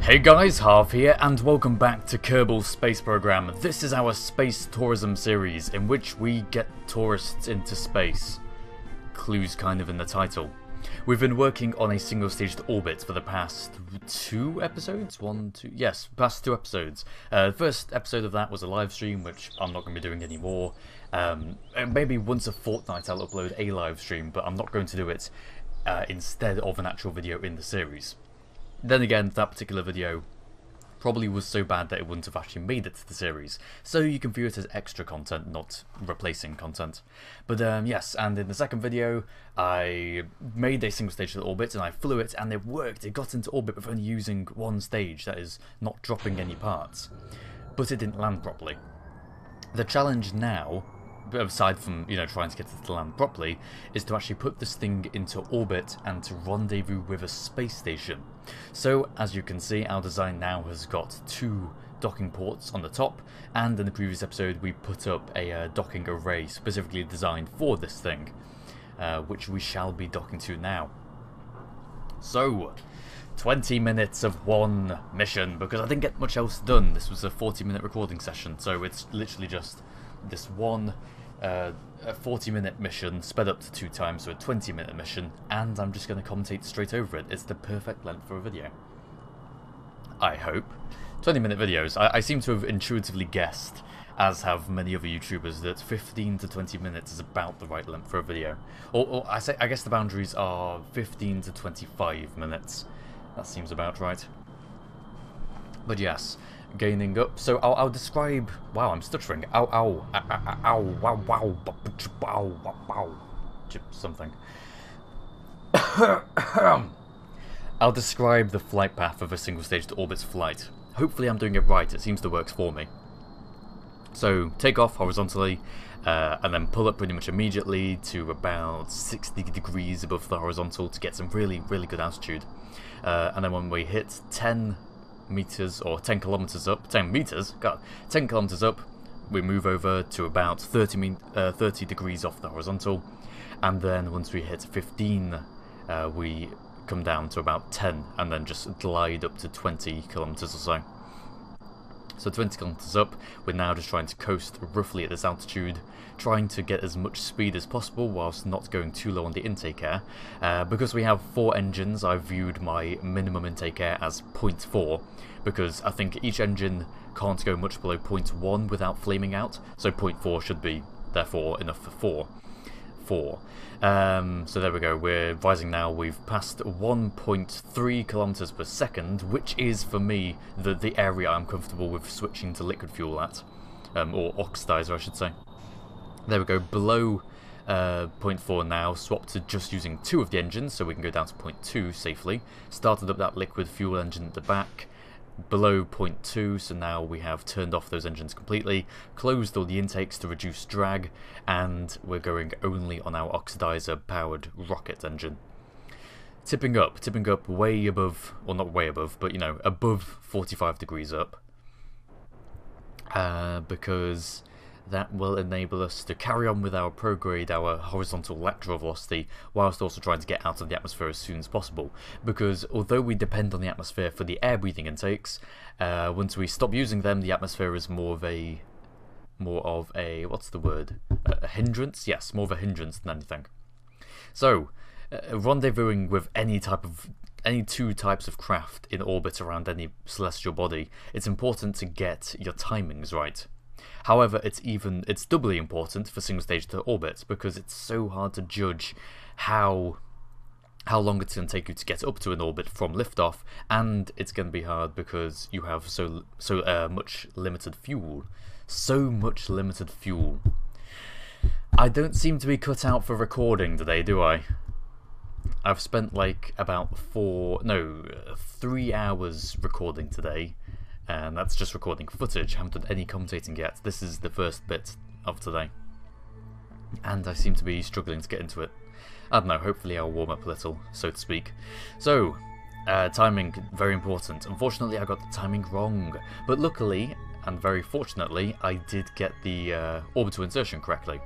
Hey guys, Harv here, and welcome back to Kerbal Space Program. This is our space tourism series, in which we get tourists into space. Clues kind of in the title. We've been working on a single-staged orbit for the past two episodes? Past two episodes. The first episode of that was a live stream, which I'm not going to be doing anymore. Maybe once a fortnight I'll upload a live stream, but I'm not going to do it instead of an actual video in the series. Then again, that particular video probably was so bad that it wouldn't have actually made it to the series, so you can view it as extra content, not replacing content. But yes, and in the second video, I made a single stage orbit and I flew it, and it worked. It got into orbit with only using one stage, that is, not dropping any parts. But it didn't land properly. The challenge now, aside from, trying to get it to land properly, is to actually put this thing into orbit and to rendezvous with a space station. So, as you can see, our design now has got two docking ports on the top, and in the previous episode we put up a docking array specifically designed for this thing, which we shall be docking to now. So, 20 minutes of one mission, because I didn't get much else done. This was a 40-minute recording session, so it's literally just this one a 40-minute mission sped up to 2 times, so a 20-minute mission, and I'm just going to commentate straight over it. It's the perfect length for a video, I hope. 20-minute videos, I seem to have intuitively guessed, as have many other YouTubers, that 15 to 20 minutes is about the right length for a video. Or I guess the boundaries are 15 to 25 minutes. That seems about right. But yes, gaining up. So I'll describe. Wow, I'm stuttering. Ow, ow, ow, ow, wow, wow, wow, wow, something. I'll describe the flight path of a single-staged orbit's flight. Hopefully, I'm doing it right. It seems to work for me. So take off horizontally, and then pull up pretty much immediately to about 60 degrees above the horizontal to get some really, really good altitude. And then when we hit 10 meters or 10 kilometers up, 10 meters, God, 10 kilometers up, we move over to about 30 degrees off the horizontal, and then once we hit 15, we come down to about 10, and then just glide up to 20 kilometers or so. So 20 kilometers up, we're now just trying to coast roughly at this altitude, trying to get as much speed as possible whilst not going too low on the intake air. Because we have 4 engines, I've viewed my minimum intake air as 0.4, because I think each engine can't go much below 0.1 without flaming out, so 0.4 should be, therefore, enough for 4. So there we go, we're rising now. We've passed 1.3 kilometers per second, which is, for me, the area I'm comfortable with switching to liquid fuel at, or oxidizer I should say. There we go, below 0.4 now, swapped to just using 2 of the engines, so we can go down to 0.2 safely. Started up that liquid fuel engine at the back, below 0.2, so now we have turned off those engines completely, closed all the intakes to reduce drag, and we're going only on our oxidizer powered rocket engine. Tipping up way above, well not way above, but above 45 degrees up, because that will enable us to carry on with our prograde, our horizontal lateral velocity, whilst also trying to get out of the atmosphere as soon as possible. Because although we depend on the atmosphere for the air breathing intakes, once we stop using them, the atmosphere is more of a what's the word? A hindrance? Yes, more of a hindrance than anything. So, rendezvousing with any 2 types of craft in orbit around any celestial body, it's important to get your timings right. However, it's doubly important for single-stage to orbit, because it's so hard to judge how long it's going to take you to get up to an orbit from liftoff, and it's going to be hard because you have so much limited fuel. So much limited fuel. I don't seem to be cut out for recording today, do I? I've spent like about 3 hours recording today. And that's just recording footage. I haven't done any commentating yet. This is the first bit of today, and I seem to be struggling to get into it. I don't know, hopefully I'll warm up a little, so to speak. So, timing, very important. Unfortunately I got the timing wrong, but luckily, and very fortunately, I did get the orbital insertion correctly.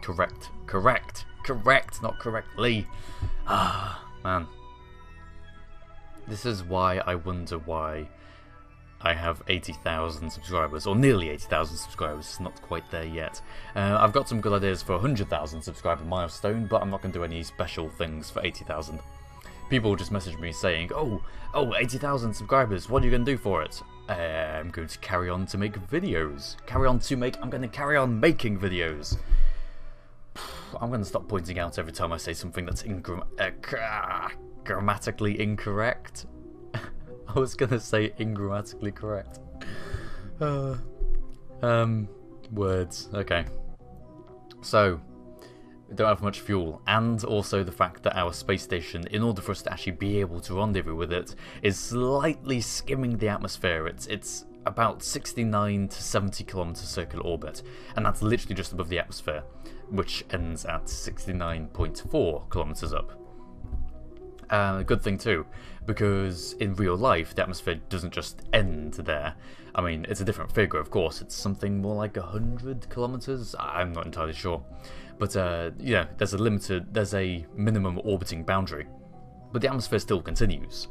Correct, not correctly. Ah, man. This is why I wonder why I have 80,000 subscribers, or nearly 80,000 subscribers, not quite there yet. I've got some good ideas for a 100,000 subscriber milestone, but I'm not going to do any special things for 80,000. People just message me saying, oh, 80,000 subscribers, what are you going to do for it? I'm going to carry on to make videos. I'm going to carry on making videos. I'm going to stop pointing out every time I say something that's grammatically incorrect. I was gonna say ingrammatically correct. Words. Okay. So, we don't have much fuel, and also the fact that our space station, in order for us to actually be able to rendezvous with it, is slightly skimming the atmosphere. It's about 69 to 70 kilometers circular orbit, and that's literally just above the atmosphere, which ends at 69.4 kilometers up. A good thing too, because in real life the atmosphere doesn't just end there. I mean, it's a different figure, of course. It's something more like 100 kilometers. I'm not entirely sure, but yeah, there's a minimum orbiting boundary, but the atmosphere still continues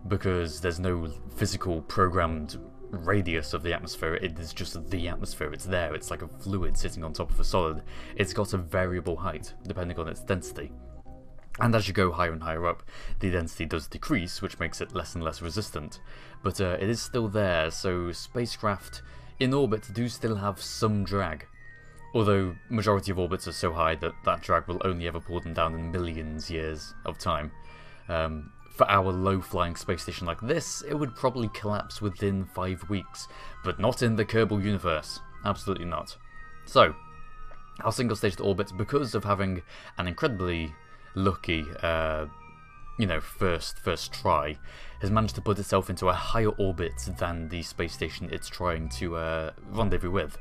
because there's no physical programmed radius of the atmosphere. It is just the atmosphere. It's there. It's like a fluid sitting on top of a solid. It's got a variable height depending on its density. And as you go higher and higher up, the density does decrease, which makes it less and less resistant. But it is still there, so spacecraft in orbit do still have some drag. Although majority of orbits are so high that that drag will only ever pull them down in millions years of time. For our low-flying space station like this, it would probably collapse within 5 weeks, but not in the Kerbal universe. Absolutely not. So, our single-stage orbit, because of having an incredibly lucky, first try, has managed to put itself into a higher orbit than the space station it's trying to rendezvous with.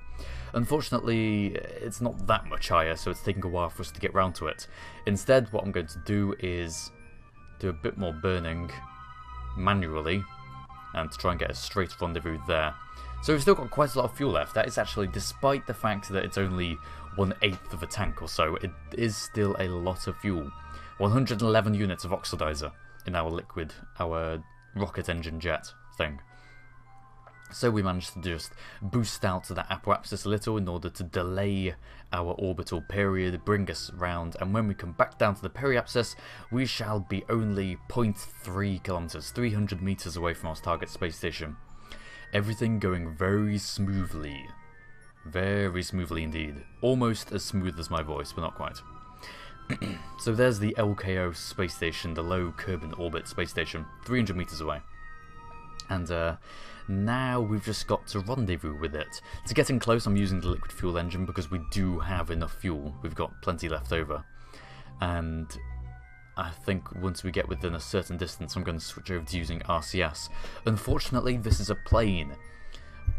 Unfortunately, it's not that much higher, so it's taking a while for us to get round to it. Instead, what I'm going to do is do a bit more burning manually and to try and get a straight rendezvous there. So we've still got quite a lot of fuel left. That is actually, despite the fact that it's only 1/8 of a tank or so, it is still a lot of fuel. 111 units of oxidizer in our liquid, our rocket engine jet thing. So we managed to just boost out to that apoapsis a little in order to delay our orbital period, bring us round, and when we come back down to the periapsis, we shall be only 0.3 kilometers, 300 meters away from our target space station. Everything going very smoothly. Very smoothly indeed. Almost as smooth as my voice, but not quite. So there's the LKO space station, the low Kerbal orbit space station, 300 meters away. And now we've just got to rendezvous with it. To get in close, I'm using the liquid fuel engine because we do have enough fuel. We've got plenty left over. And I think once we get within a certain distance, I'm going to switch over to using RCS. Unfortunately, this is a plane.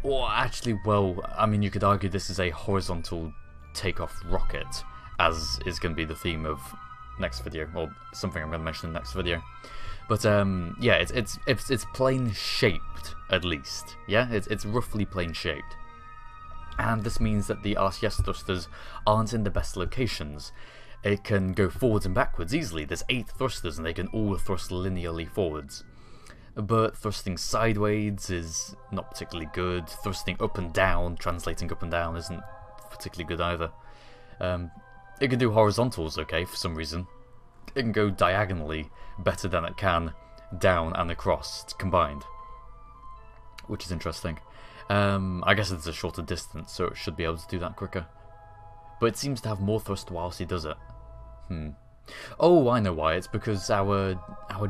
Or actually, well, I mean, you could argue this is a horizontal takeoff rocket, as is going to be the theme of next video, or something I'm going to mention in the next video. But yeah, it's plane shaped at least. Yeah, it's roughly plane shaped, and this means that the RCS thrusters aren't in the best locations. It can go forwards and backwards easily. There's 8 thrusters, and they can all thrust linearly forwards. But thrusting sideways is not particularly good. Thrusting up and down, translating up and down, isn't particularly good either. It can do horizontals okay for some reason. It can go diagonally better than it can down and across combined, which is interesting. I guess it's a shorter distance, so it should be able to do that quicker. But it seems to have more thrust whilst he does it. Oh, I know why. It's because our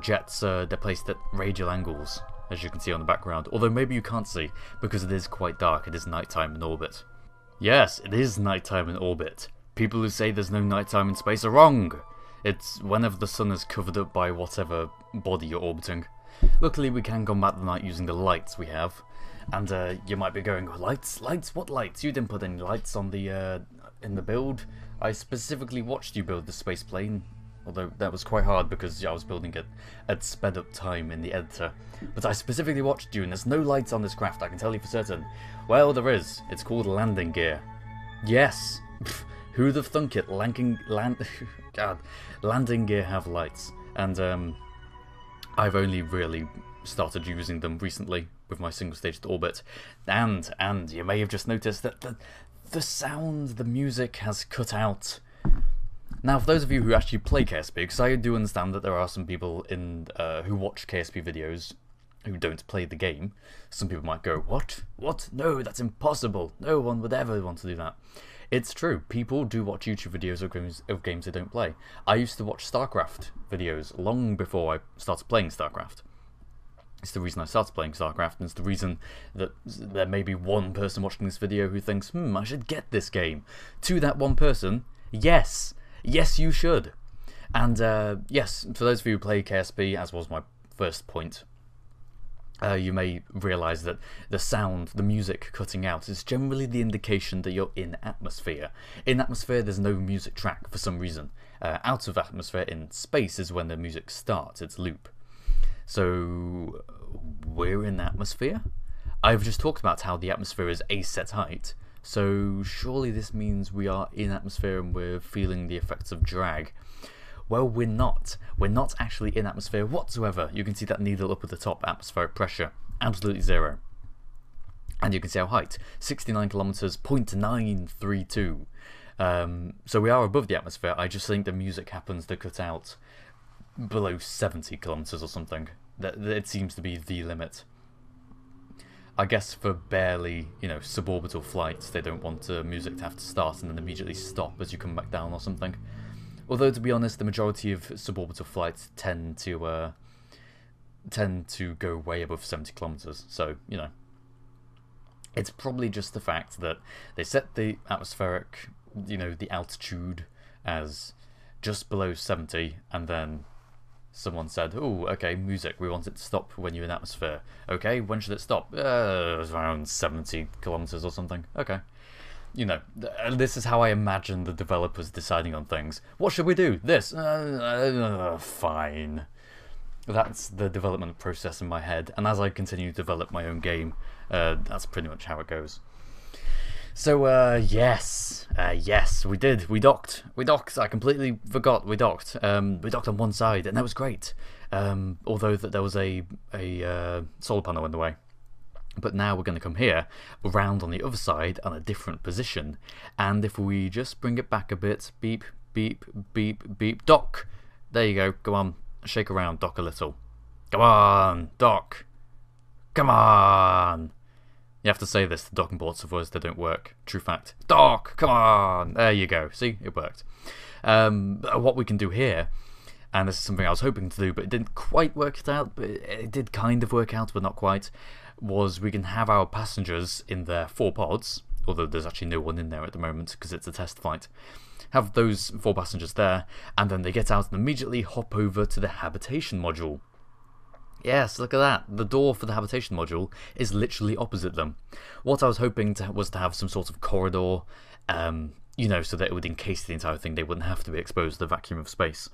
jets, they're placed at radial angles, as you can see on the background. Although maybe you can't see, because it is quite dark. It is nighttime in orbit. Yes, it is nighttime in orbit. People who say there's no nighttime in space are wrong. It's whenever the sun is covered up by whatever body you're orbiting. Luckily, we can combat the night using the lights we have. And you might be going, lights? Lights? What lights? You didn't put any lights on the in the build. I specifically watched you build the space plane, although that was quite hard because I was building it at sped up time in the editor. But I specifically watched you, and there's no lights on this craft, I can tell you for certain. Well, there is. It's called landing gear. Yes. Who'd have thunk it? Landing gear have lights, and I've only really started using them recently. with my single stage to orbit, and you may have just noticed that the sound, the music has cut out. Now, for those of you who actually play KSP, because I do understand that there are some people who watch KSP videos who don't play the game. Some people might go, what? No, that's impossible. No one would ever want to do that. It's true. People do watch YouTube videos of games they don't play. I used to watch StarCraft videos long before I started playing StarCraft. It's the reason I started playing StarCraft, and it's the reason that there may be one person watching this video who thinks, I should get this game. To that one person, yes, you should. And yes, for those of you who play KSP, as was my first point, you may realise that the sound, the music cutting out is generally the indication that you're in atmosphere. In atmosphere, there's no music track for some reason. Out of atmosphere in space is when the music starts, its loop. So, we're in atmosphere? I've just talked about how the atmosphere is a set height, so surely this means we are in atmosphere and we're feeling the effects of drag. Well, we're not. We're not actually in atmosphere whatsoever. You can see that needle up at the top, atmospheric pressure, absolutely 0. And you can see our height, 69 kilometers, 0.932. So we are above the atmosphere. I just think the music happens to cut out below 70 kilometers or something. That it seems to be the limit. I guess for barely, suborbital flights, they don't want music to have to start and then immediately stop as you come back down or something. Although, to be honest, the majority of suborbital flights tend to go way above 70 kilometers. So, it's probably just the fact that they set the atmospheric, the altitude as just below 70, and then someone said, oh, okay, music, we want it to stop when you're in atmosphere. Okay, when should it stop? Around 70 kilometers or something. Okay. This is how I imagine the developers deciding on things. What should we do? This. Fine. That's the development process in my head, and as I continue to develop my own game, that's pretty much how it goes. So, yes, we did. We docked. I completely forgot we docked. We docked on one side, and that was great. Although that there was a solar panel in the way. But now we're going to come here, around on the other side, on a different position. And if we just bring it back a bit, beep, beep, beep, beep, dock. There you go. Go on, shake around, dock a little. Come on, dock. Come on. You have to say this to docking ports, otherwise they don't work. True fact. Dock, come on. There you go. See, it worked. What we can do here, and this is something I was hoping to do, but it didn't quite work out, but it did kind of work out, but not quite, was we can have our passengers in their 4 pods, although there's actually no one in there at the moment because it's a test flight. Have those 4 passengers there, and then they get out and immediately hop over to the habitation module. Yes, look at that. The door for the habitation module is literally opposite them. What I was hoping was to have some sort of corridor, so that it would encase the entire thing. They wouldn't have to be exposed to the vacuum of space.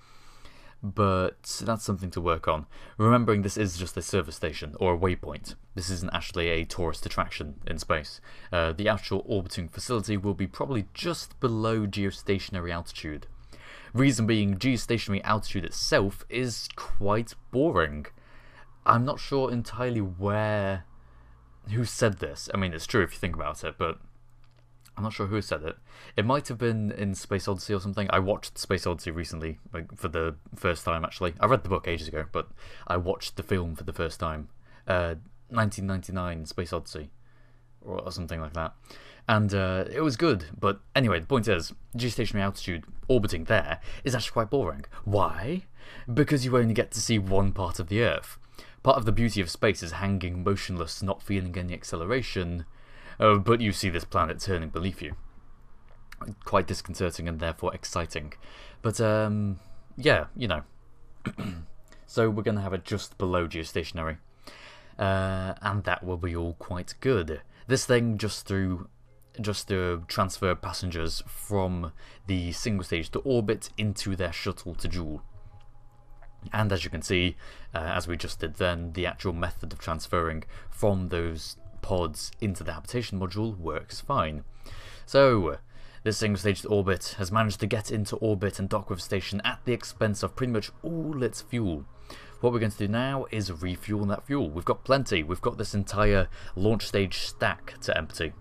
But that's something to work on. Remembering this is just a service station, or a waypoint. This isn't actually a tourist attraction in space. The actual orbiting facility will be probably just below geostationary altitude. Reason being, geostationary altitude itself is quite boring. I'm not sure entirely who said this. I mean, it's true if you think about it, but I'm not sure who said it. It might have been in Space Odyssey or something. I watched Space Odyssey recently, for the first time actually. I read the book ages ago, but I watched the film for the first time. 1999 Space Odyssey, or something like that. And it was good, but anyway, the point is, geostationary altitude orbiting there is actually quite boring. Why? Because you only get to see one part of the Earth. Part of the beauty of space is hanging motionless, not feeling any acceleration, but you see this planet turning beneath you. Quite disconcerting and therefore exciting. But, yeah, So we're going to have it just below geostationary. And that will be all quite good. This thing just to transfer passengers from the single stage to orbit into their shuttle to Jool. And as you can see, as we just did then, the actual method of transferring from those pods into the habitation module works fine. So, this single stage to orbit has managed to get into orbit and dock with a station at the expense of pretty much all its fuel. What we're going to do now is refuel that fuel. We've got plenty. We've got this entire launch stage stack to empty.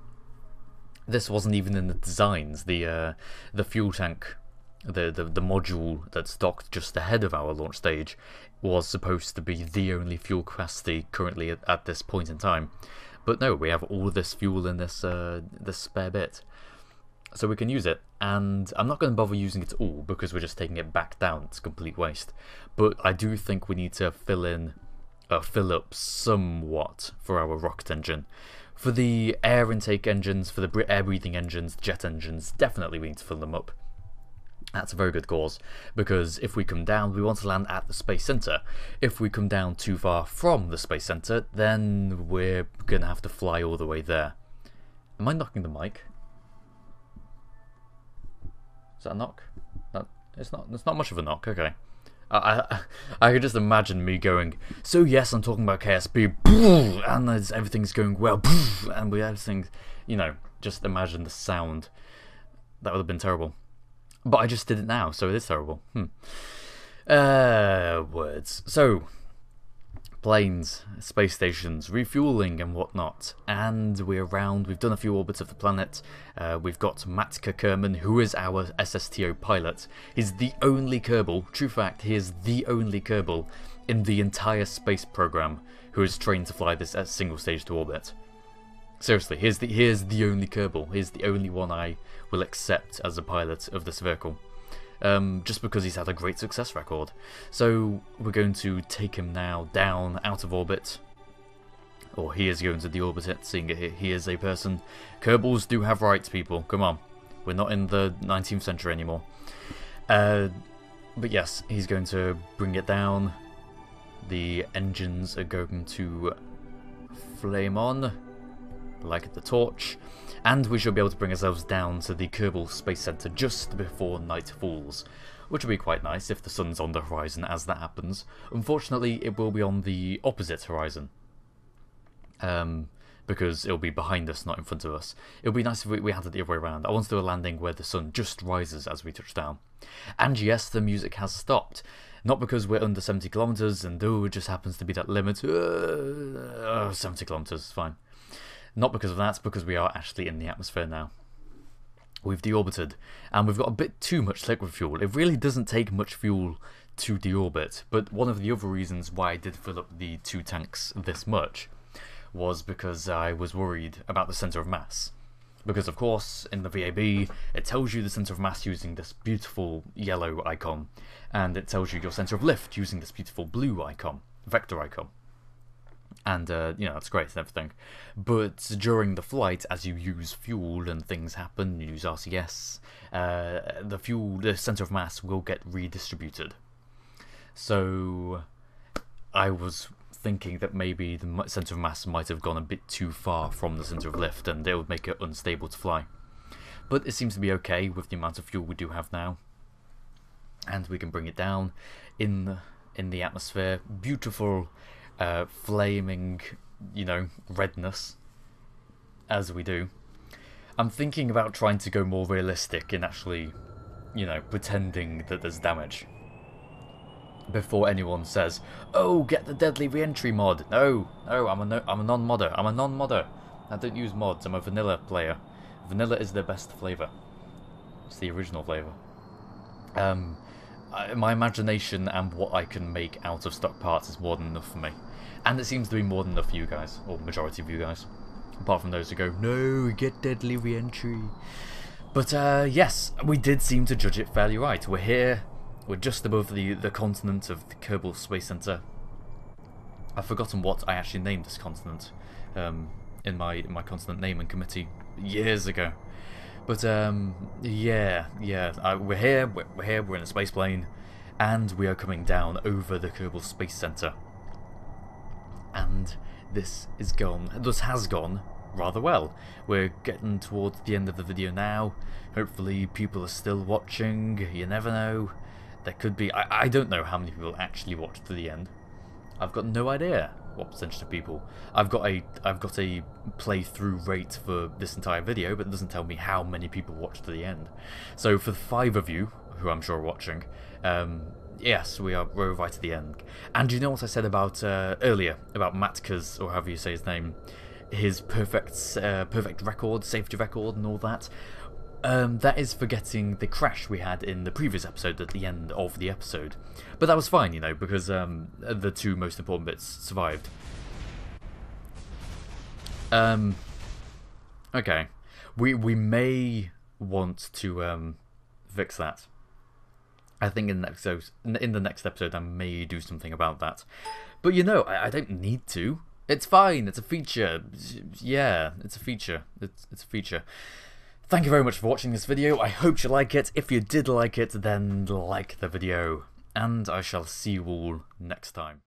This wasn't even in the designs. The fuel tank, the module that's docked just ahead of our launch stage, was supposed to be the only fuel capacity currently at this point in time. But no, we have all this fuel in this this spare bit, so we can use it. And I'm not going to bother using it all because we're just taking it back down. It's complete waste. But I do think we need to fill up somewhat for our rocket engine. For the air intake engines, for the air breathing engines, jet engines, definitely we need to fill them up. That's a very good cause, because if we come down, we want to land at the Space Center. If we come down too far from the Space Center, then we're going to have to fly all the way there. Am I knocking the mic? Is that a knock? No, it's not. It's not much of a knock. Okay. I could just imagine me going, so yes, I'm talking about KSP, and everything's going well, and we everything, you know, just imagine the sound. That would have been terrible. But I just did it now, so it is terrible. Words. So, planes, space stations, refueling and whatnot. And we're around, we've done a few orbits of the planet. We've got Matt Kerman, who is our SSTO pilot. He's the only Kerbal, true fact, he is the only Kerbal in the entire space program who is trained to fly this single stage to orbit. Seriously, here's the only Kerbal. Here's the only one I will accept as a pilot of this vehicle. Just because he's had a great success record. So we're going to take him now down out of orbit. Or he is going to deorbit it, seeing he is a person. Kerbals do have rights, people. Come on. We're not in the 19th century anymore. But yes, he's going to bring it down. The engines are going to flame on like the torch, and we should be able to bring ourselves down to the Kerbal Space Center just before night falls, which will be quite nice if the sun's on the horizon as that happens. Unfortunately, it will be on the opposite horizon, because it'll be behind us, not in front of us. It would be nice if we had it the other way around. I want to do a landing where the sun just rises as we touch down. And yes, the music has stopped. Not because we're under 70 kilometers and it just happens to be that limit. 70 kilometers, fine. Not because of that, because we are actually in the atmosphere now. We've deorbited, and we've got a bit too much liquid fuel. It really doesn't take much fuel to deorbit, but one of the other reasons why I did fill up the 2 tanks this much was because I was worried about the centre of mass. Because of course, in the VAB, it tells you the centre of mass using this beautiful yellow icon, and it tells you your centre of lift using this beautiful blue icon, vector icon. And, you know, that's great and everything. But during the flight, as you use fuel and things happen, you use RCS, the centre of mass will get redistributed. So, I was thinking that maybe the centre of mass might have gone a bit too far from the centre of lift, and it would make it unstable to fly. But it seems to be okay with the amount of fuel we do have now. And we can bring it down in the atmosphere. Beautiful flaming, you know, redness as we do. I'm thinking about trying to go more realistic in actually, you know, pretending that there's damage before anyone says, "Oh, get the deadly re-entry mod." No, I'm a non-modder. I'm a non-modder. I don't use mods. I'm a vanilla player. Vanilla is the best flavour. It's the original flavour. My imagination and what I can make out of stock parts is more than enough for me. And it seems to be more than enough for you guys, or majority of you guys. Apart from those who go, "No, get deadly re-entry." But yes, we did seem to judge it fairly right. We're here, we're just above the continent of the Kerbal Space Center. I've forgotten what I actually named this continent in my continent naming committee years ago. But yeah, we're here, we're in a space plane, and we are coming down over the Kerbal Space Center. And this has gone rather well. We're getting towards the end of the video now. Hopefully people are still watching. You never know. There could be, I don't know how many people actually watched to the end. I've got no idea what percentage of people. I've got a playthrough rate for this entire video, but it doesn't tell me how many people watched to the end. So for the 5 of you who I'm sure are watching, Yes, we're right at the end. And you know what I said about earlier about Matka's, or however you say his name, his perfect record, safety record, and all that. That is forgetting the crash we had in the previous episode at the end of the episode. But that was fine, you know, because the two most important bits survived. Okay, we may want to fix that. I think in the next episode I may do something about that. But you know, I don't need to. It's fine. It's a feature. Yeah, it's a feature. It's a feature. Thank you very much for watching this video. I hope you like it. If you did like it, then like the video. And I shall see you all next time.